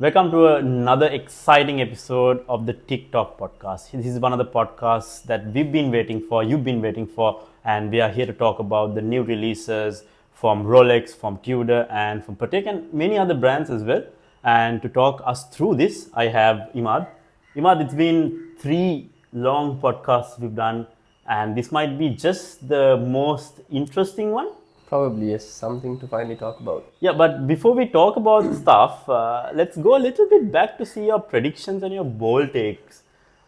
Welcome to another exciting episode of the TikTok podcast. This is one of the podcasts that we've been waiting for, you've been waiting for, and we are here to talk about the new releases from Rolex, from Tudor, and from Patek, and many other brands as well. And to talk us through this, I have Imad. Imad, it's been 3 long podcasts we've done, and this might be just the most interesting one. Probably, yes, something to finally talk about. Yeah, but before we talk about stuff, let's go a little bit back to see your predictions and your bold takes.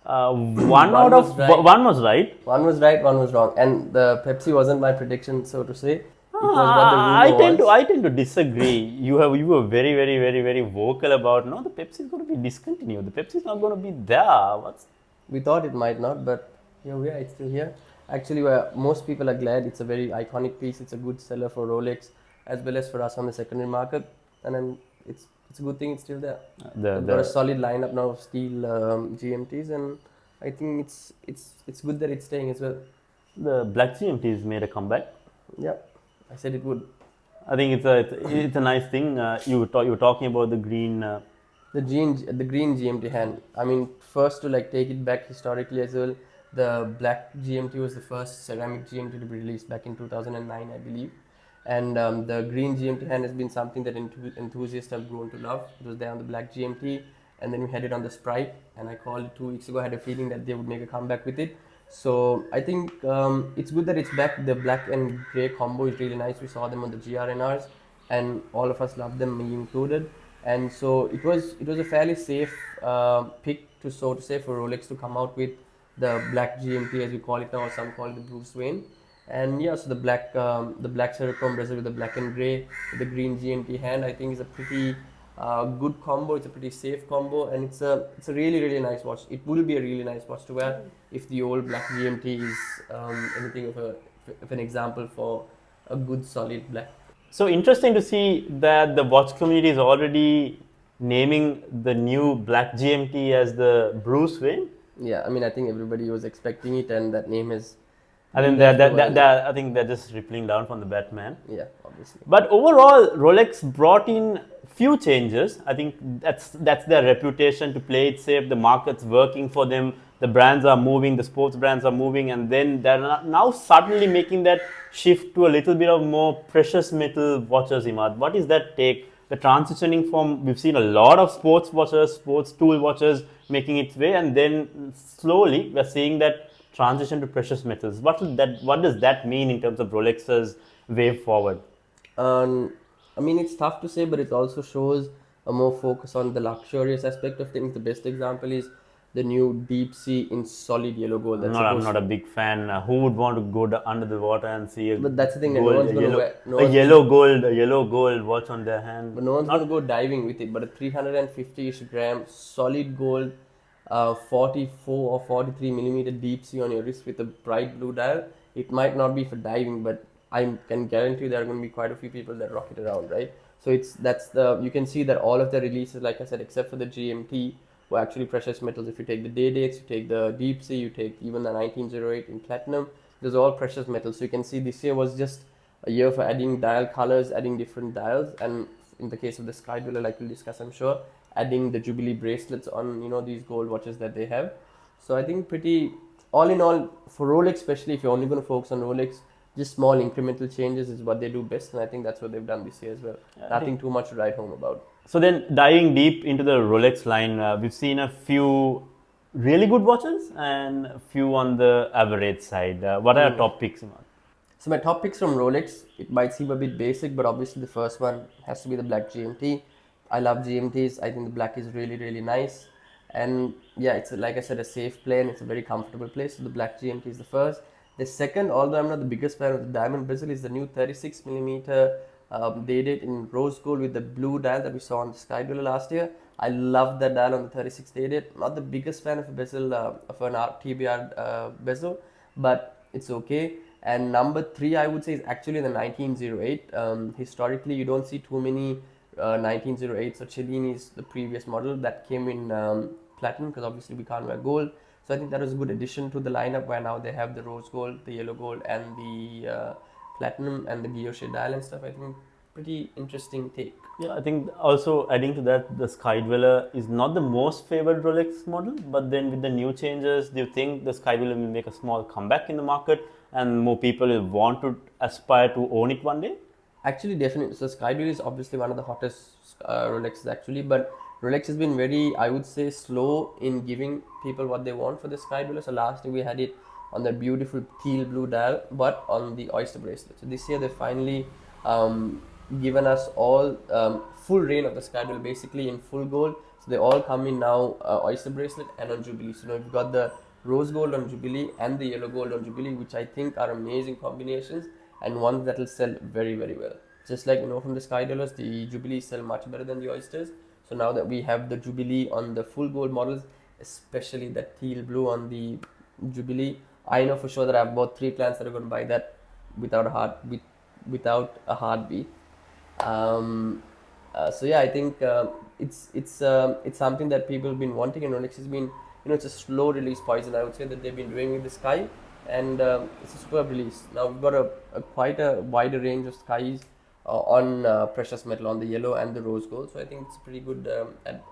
One out was of right. one was right. One was right, one was wrong. And the Pepsi wasn't my prediction, so to say. It was what the I rumor tend to was. I tend to disagree. You were very vocal about no, the Pepsi is going to be discontinued. The Pepsi is not going to be there. What's We thought it might not, but here we are, it's still here. Actually, most people are glad. It's a very iconic piece. It's a good seller for Rolex as well as for us on the secondary market. And then it's a good thing it's still there. We've got a solid lineup now of steel GMTs, and I think it's good that it's staying as well. the black GMT has made a comeback? Yeah, I said it would. I think it's a nice thing. You were talking about the green. The green GMT hand. I mean, first to like take it back historically as well, the black GMT was the first ceramic GMT to be released back in 2009, I believe. And the green GMT hand has been something that enthusiasts have grown to love. It was there on the black GMT, and then we had it on the Sprite. And I called it 2 weeks ago. I had a feeling that they would make a comeback with it. So I think it's good that it's back. The black and grey combo is really nice. We saw them on the GRNRs, and all of us loved them, me included. And so it was a fairly safe pick to say for Rolex to come out with the black GMT, as we call it now, or some call it the Bruce Wayne. And yeah, so the black Cerachrome bezel with the black and grey with the green GMT hand, I think is a pretty good combo. It's a pretty safe combo, and it's a really nice watch. It will be a really nice watch to wear if the old black GMT is anything of an example for a good solid black. So interesting to see that the watch community is already naming the new black GMT as the Bruce Wayne. Yeah, I mean, I think everybody was expecting it, and that name is. I think I think they're just rippling down from the Batman. Yeah, obviously. But overall, Rolex brought in few changes. I think that's their reputation to play it safe. The market's working for them. The brands are moving. The sports brands are moving, and then they're now suddenly making that shift to a little bit of more precious metal watches. Imad, what is that take? The transitioning from, we've seen a lot of sports watches, sports tool watches making its way, and then slowly we're seeing that transition to precious metals. What does that mean in terms of Rolex's way forward? I mean, it's tough to say, but it also shows a more focus on the luxurious aspect of things. The best example is the new deep sea in solid yellow gold. I'm not a big fan. Who would want to go under the water and see a But that's the thing, gold, no one's going to wear a yellow gold watch on their hand? But no one's going to go diving with it. But a 350-ish gram solid gold, 44 or 43 millimeter deep sea on your wrist with a bright blue dial. It might not be for diving, but I can guarantee there are going to be quite a few people that rock it around, right? So you can see that all of the releases, like I said, except for the GMT, were actually precious metals. If you take the day dates, you take the deep sea, you take even the 1908 in platinum, those are all precious metals. So you can see this year was just a year for adding dial colors, adding different dials, and in the case of the Sky Dweller, like we'll discuss, I'm sure, adding the Jubilee bracelets on these gold watches that they have. So I think pretty all in all for Rolex, especially if you're only going to focus on Rolex, just small incremental changes is what they do best, and I think that's what they've done this year as well. Nothing too much to write home about. So then, diving deep into the Rolex line, we've seen a few really good watches and a few on the average side. What are your top picks, Imad? So my top picks from Rolex, it might seem a bit basic, but obviously the first one has to be the black GMT. I love GMTs. I think the black is really nice, and yeah, it's like I said, a safe play, and it's a very comfortable play. So the black GMT is the first. The second, although I'm not the biggest fan of the diamond bezel, is the new 36mm dated in rose gold with the blue dial that we saw on the Sky Dweller last year. I love that dial on the 36 dated. Not the biggest fan of a bezel, of an TBR bezel, but it's okay. And number 3, I would say, is actually the 1908. Historically, you don't see too many 1908s or Cellinis, the previous model that came in platinum, because obviously we can't wear gold. So I think that was a good addition to the lineup, where now they have the rose gold, the yellow gold, and the platinum and the guilloche dial and stuff. I think pretty interesting take. Yeah, I think also adding to that, the Sky Dweller is not the most favored Rolex model, but then with the new changes, do you think the Sky Dweller will make a small comeback in the market and more people will want to aspire to own it one day? Actually, definitely. So Skydweller is obviously one of the hottest Rolexes actually, but Rolex has been very, I would say, slow in giving people what they want for the Skydweller. So last year we had it on the beautiful teal blue dial, but on the oyster bracelet. So this year they finally given us all full reign of the Skydweller, basically in full gold. So they all come in now oyster bracelet and on Jubilee. So now we've got the rose gold on Jubilee and the yellow gold on Jubilee, which I think are amazing combinations and ones that will sell very, very well. Just like from the Sky Dollars, the Jubilees sell much better than the oysters. So now that we have the Jubilee on the full gold models, especially that teal blue on the Jubilee, I know for sure that I have bought 3 clients that are going to buy that without a without a heartbeat. So yeah, I think it's something that people have been wanting, and Rolex has been, it's a slow release poison. I would say that they've been doing with the Sky, and it's a superb release. Now we've got a quite a wider range of Skies on precious metal, on the yellow and the rose gold. So I think it's a pretty good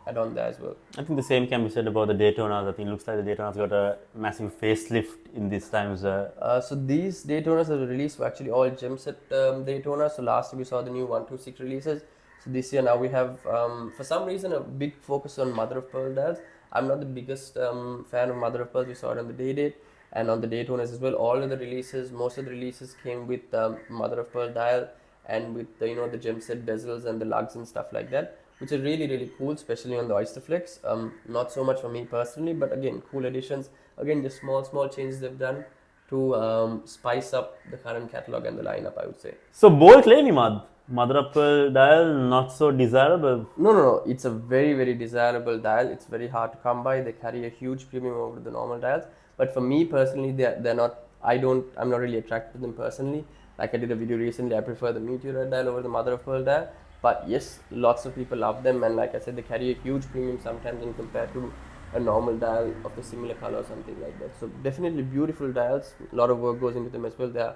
add-on there as well. I think the same can be said about the Daytonas. I think it looks like the Daytona's got a massive facelift in these times. So these Daytonas that were released were actually all gem set Daytonas. So last year we saw the new 126 releases. So this year now we have, for some reason, a big focus on mother of pearl dials. I'm not the biggest fan of mother of pearl. We saw it on the Day-Date and on the Daytonas as well. All of the releases, most of the releases came with mother of pearl dial and with the, the gem set bezels and the lugs and stuff like that, which are really, really cool, especially on the Oyster Flex. Not so much for me personally, but again, cool additions. Again, just small changes they've done to spice up the current catalog and the lineup, I would say. So bold claim, Imad. Mother of pearl dial not so desirable. No. It's a very, very desirable dial. It's very hard to come by. They carry a huge premium over the normal dials. But for me personally, they're not. I'm not really attracted to them personally. Like I did a video recently, I prefer the Meteor dial over the Mother of Pearl dial. But yes, lots of people love them, and like I said, they carry a huge premium sometimes when compared to a normal dial of the similar color or something like that. So definitely beautiful dials. A lot of work goes into them as well. They are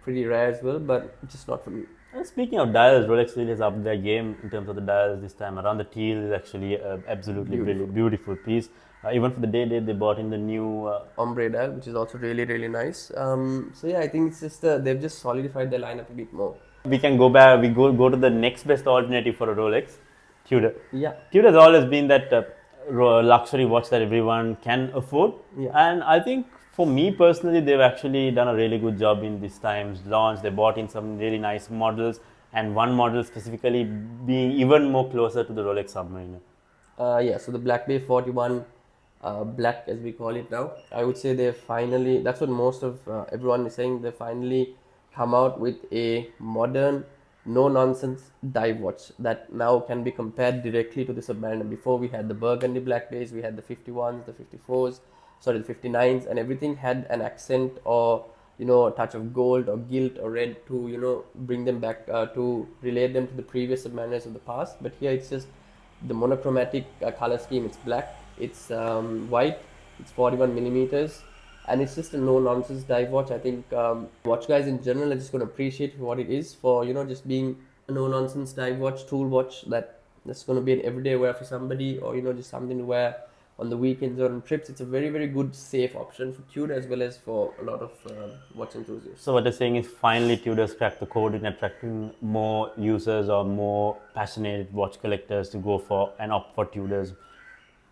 pretty rare as well, but just not for me. And speaking of dials, Rolex really has upped their game in terms of the dials this time around. The teal is actually an absolutely beautiful piece. Even for the Day-Date, they bought in the new ombre dial, which is also really, really nice. So yeah, I think it's just they've just solidified their lineup a bit more. We can go back. We go to the next best alternative for a Rolex, Tudor. Yeah, Tudor has always been that luxury watch that everyone can afford. Yeah. And I think for me personally, they've actually done a really good job in this time's launch. They bought in some really nice models, and one model specifically being even more closer to the Rolex Submariner. Yeah, so the Black Bay 41 black, as we call it now, I would say they finally, that's what most of everyone is saying, they finally come out with a modern, no nonsense dive watch that now can be compared directly to the Submariner. Before we had the burgundy Black Bays, we had the 51s, the 54s, sorry, the 59s, and everything had an accent or a touch of gold or gilt or red to bring them back to relate them to the previous Submariners of the past. But here it's just the monochromatic color scheme. It's black, it's white, it's 41 millimeters, and it's just a no nonsense dive watch. I think watch guys in general are just going to appreciate for what it is, for just being a no nonsense dive watch, tool watch that's going to be an everyday wear for somebody, or just something to wear on the weekends or on trips. It's a very, very good safe option for Tudor as well as for a lot of watch enthusiasts. So what they're saying is finally Tudor's cracked the code in attracting more users or more passionate watch collectors to go for and opt for Tudors.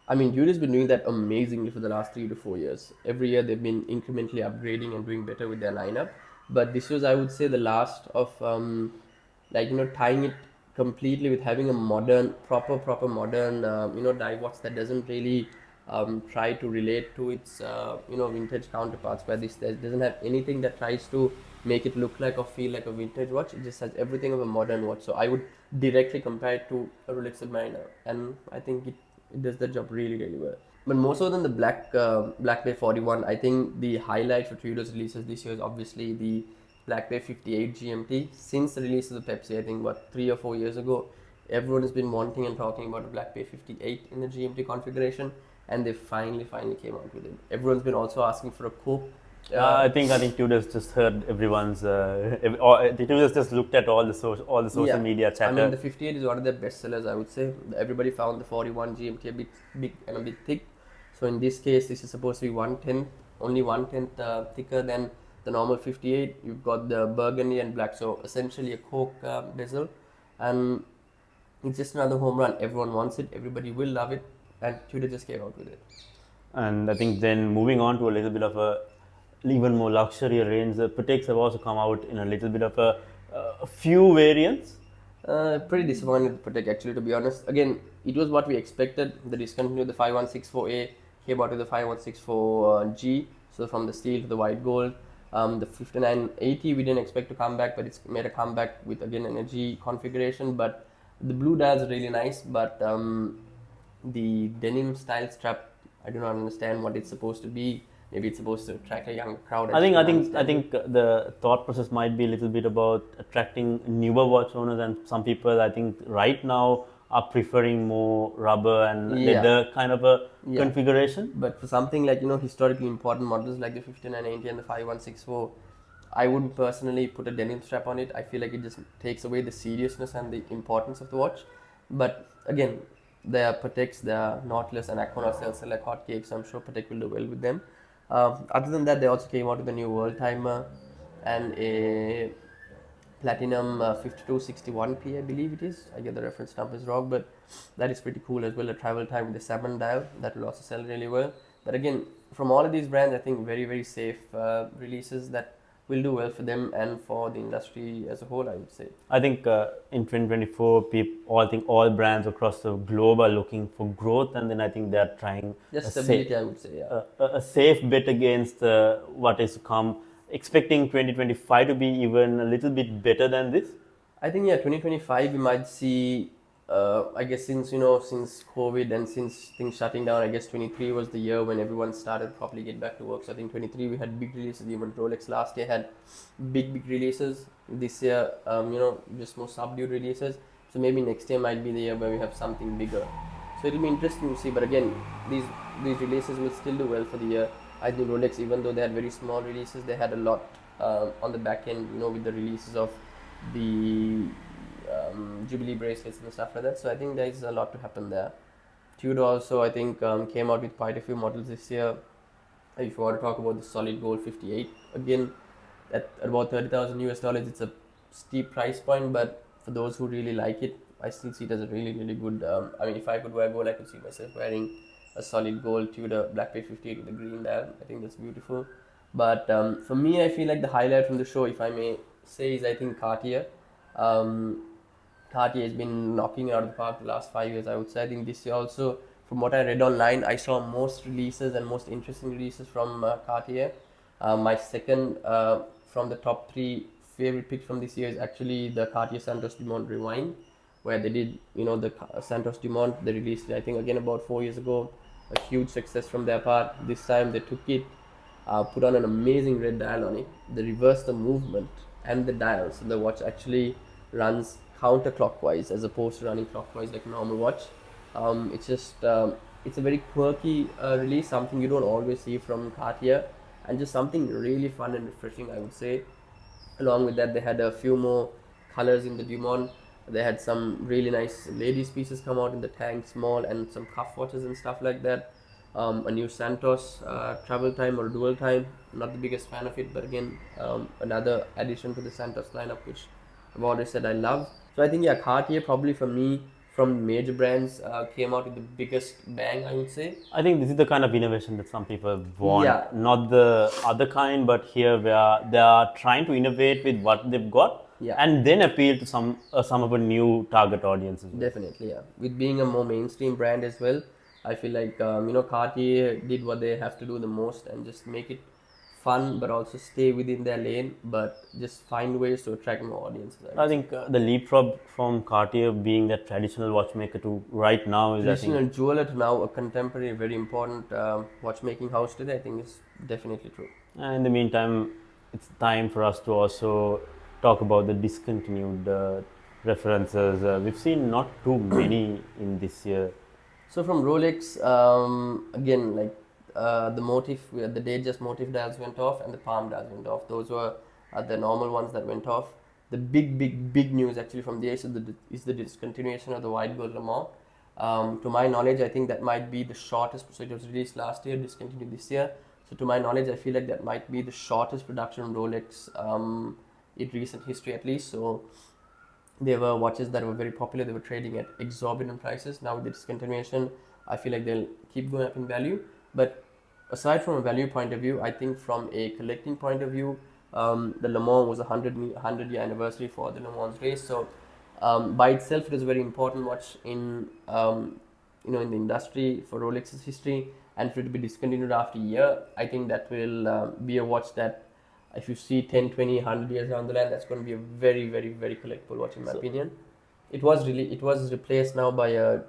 I mean, Tudor's been doing that amazingly for the last 3 to 4 years. Every year they've been incrementally upgrading and doing better with their lineup. But this was, I would say, the last of tying it completely with having a modern, proper modern, dive watch that doesn't really try to relate to its, vintage counterparts. Where this doesn't have anything that tries to make it look like or feel like a vintage watch. It just has everything of a modern watch. So I would directly compare it to a Rolex Submariner, and I think it does the job really, really well. But more so than the Black Bay 41, I think the highlight for Tudor's releases this year is obviously the Black Bay 58 GMT. Since the release of the Pepsi, I think 3 or 4 years ago, everyone has been wanting and talking about a Black Bay 58 in the GMT configuration, and they finally came out with it. Everyone's been also asking for a coupe I think Tudor's just heard everyone's. The Tudor's just looked at all the social Yeah, media I mean chatter. the 58 is one of their best sellers, I would say. Everybody found the 41 GMT a bit big and a bit thick. So in this case, this is supposed to be 1/10, only 1/10 thicker than the normal 58. You've got the burgundy and black, so essentially a Coke bezel, and it's just another home run. Everyone wants it, everybody will love it, and Tudor just came out with it. And I think then moving on to a little bit of a even more luxury range, the Pateks have also come out in a little bit of a few variants. Pretty disappointed with Patek actually, to be honest. Again, it was what we expected. They discontinued the 5164A, came out with the 5164G, so from the steel to the white gold. The 5980 we didn't expect to come back, but it's made a comeback with again an G configuration. But the blue dials are really nice, but the denim style strap, I do not understand what it's supposed to be. Maybe it's supposed to attract a young crowd. I think the thought process might be a little bit about attracting newer watch owners, and some people I think right now are preferring more rubber and Yeah. leather kind of a Yeah. configuration. But for something like historically important models like the 5980 and the 5164, I wouldn't personally put a denim strap on it. I feel like it just takes away the seriousness and the importance of the watch. But again, there are Pateks, there are Nautilus and Aquanaut sell like hotcakes, so I'm sure Patek will do well with them. Other than that, they also came out with a new world timer and a platinum 5261p, I believe it is. I get the reference numbers wrong, but that is pretty cool as well. A travel time with the salmon dial that will also sell really well. But again, from all of these brands, I think very, very safe releases that will do well for them and for the industry as a whole, I would say. I think in 2024, all brands across the globe are looking for growth, and then I think they are trying Just a stability, I would say, yeah. a safe bet against what is to come. Expecting 2025 to be even a little bit better than this. I think 2025 we might see. I guess since since COVID and since things shutting down, I guess 23 was the year when everyone started properly get back to work. So I think 23 we had big releases. Even Rolex last year had big releases. This year, just more subdued releases. So maybe next year might be the year where we have something bigger. So it'll be interesting to see. But again, these releases will still do well for the year. I think Rolex, even though they had very small releases, they had a lot on the back end, with the releases of the Jubilee bracelets and stuff like that. So I think there is a lot to happen there. Tudor also, I think, came out with quite a few models this year. If you want to talk about the solid gold 58, again, at about $30,000 US, it's a steep price point, but for those who really like it, I still see it as a really, really good. I mean, if I could wear gold, I could see myself wearing a solid gold Tudor Black Plate 58 with a green dial. I think that's beautiful. But for me, I feel like the highlight from the show, if I may say, is I think Cartier. Cartier has been knocking it out of the park the last 5 years, I would say. I think this year also, from what I read online, I saw most releases and most interesting releases from Cartier. My second from the top 3 favorite picks from this year is actually the Cartier Santos Dumont Rewind, where they did, the Santos Dumont, they released it, I think, again about 4 years ago. A huge success from their part. This time they took it, put on an amazing red dial on it. They reversed the movement and the dial, so the watch actually runs counterclockwise as opposed to running clockwise like a normal watch. It's a very quirky release, something you don't always see from Cartier, and just something really fun and refreshing, I would say. Along with that, they had a few more colors in the Dumont. They had some really nice ladies pieces come out in the tank small and some cuff watches and stuff like that. A new Santos travel time or dual time. Not the biggest fan of it, but again, another addition to the Santos lineup, which I've already said I love. So I think Cartier probably for me from major brands came out with the biggest bang, I would say. I think this is the kind of innovation that some people want, Yeah. not the other kind, but here where they are trying to innovate with what they've got. Yeah. And then appeal to some of a new target audience as well. Definitely, yeah. With being a more mainstream brand as well, I feel like Cartier did what they have to do the most and just make it fun, but also stay within their lane, but just find ways to attract more audiences. I think the leapfrog from Cartier being that traditional watchmaker to right now is Traditional jeweler to now a contemporary, very important watchmaking house today, I think is definitely true. And in the meantime, it's time for us to also talk about the discontinued references. We've seen not too many in this year. So from Rolex, again, like the motif, the Datejust motif dials went off and the palm dials went off. Those were the normal ones that went off. The big news actually from the Ace is the discontinuation of the wide gold Le Mans. To my knowledge, I think that might be the shortest. So it was released last year, discontinued this year. So to my knowledge, I feel like that might be the shortest production Rolex in recent history at least. So they were watches that were very popular. They were trading at exorbitant prices. Now with the discontinuation, I feel like they'll keep going up in value. But aside from a value point of view, I think from a collecting point of view, the Le Mans was a 100-year anniversary for the Le Mans race. So by itself, it is a very important watch in in the industry for Rolex's history. And for it to be discontinued after a year, I think that will be a watch that if you see 10, 20, 100 years down the line, that's going to be a very, very, very collectible watch in my opinion. It was replaced now by a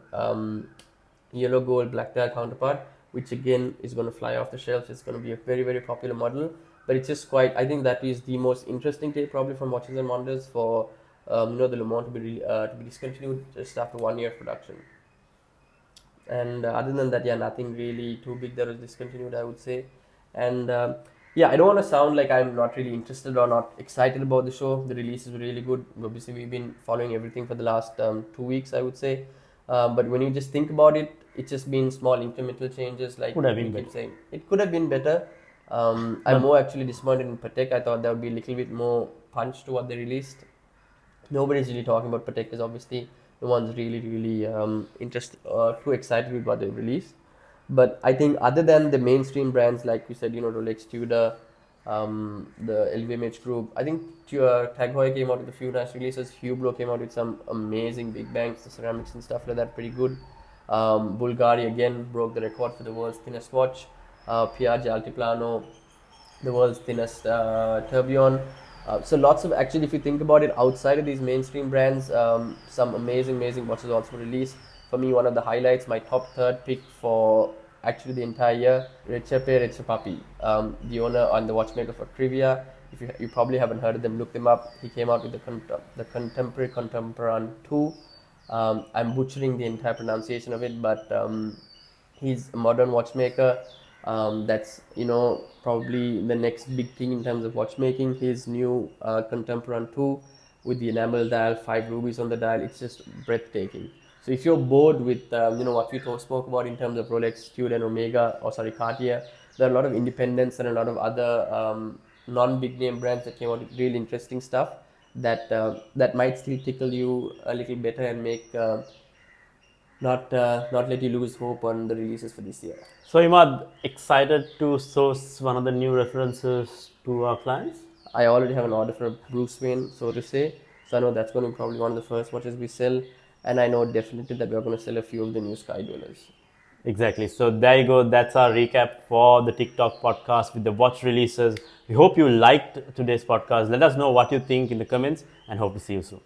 yellow gold black dial counterpart, which again is going to fly off the shelves. It's going to be a very, very popular model, but it's just quite, I think that is the most interesting take probably from Watches and Wonders for the Le Mans to be discontinued just after 1 year of production. And other than that, yeah, nothing really too big that was discontinued, I would say. And yeah, I don't want to sound like I'm not really interested or not excited about the show. The releases were really good. Obviously, we've been following everything for the last 2 weeks, I would say. But when you just think about it, it's just been small incremental changes. Like Could have been we keep better. saying, it could have been better. I'm more actually disappointed in Patek. I thought there would be a little bit more punch to what they released. Nobody's really talking about Patek because obviously no one's really too excited with what they've released. But I think other than the mainstream brands like you said, Rolex, Tudor, the LVMH group, I think Tag Heuer came out with a few nice releases. Hublot came out with some amazing big bangs, the ceramics and stuff like that, pretty good. Bulgari again broke the record for the world's thinnest watch. Piaggio Altiplano, the world's thinnest tourbillon. So lots of, actually, if you think about it, outside of these mainstream brands, some amazing watches also released. For me, one of the highlights, my top third pick for actually the entire year, Recipe Papi, the owner and the watchmaker for Trivia. If you probably haven't heard of them, look them up. He came out with the Contemporary Contemporan 2. I'm butchering the entire pronunciation of it, but he's a modern watchmaker. That's probably the next big thing in terms of watchmaking. His new Contemporan 2 with the enamel dial, 5 rubies on the dial, it's just breathtaking. So if you're bored with what we spoke about in terms of Rolex, Tudor, and Cartier, there are a lot of independents and a lot of other non-big name brands that came out with really interesting stuff that might still tickle you a little better and make not let you lose hope on the releases for this year. So, Imad, excited to source one of the new references to our clients? I already have an order for Bruce Wayne, so to say. So I know that's going to be probably one of the first watches we sell. And I know definitely that we're going to sell a few of the new Sky Dwellers. Exactly. So there you go. That's our recap for the TikTok podcast with the watch releases. We hope you liked today's podcast. Let us know what you think in the comments and hope to see you soon.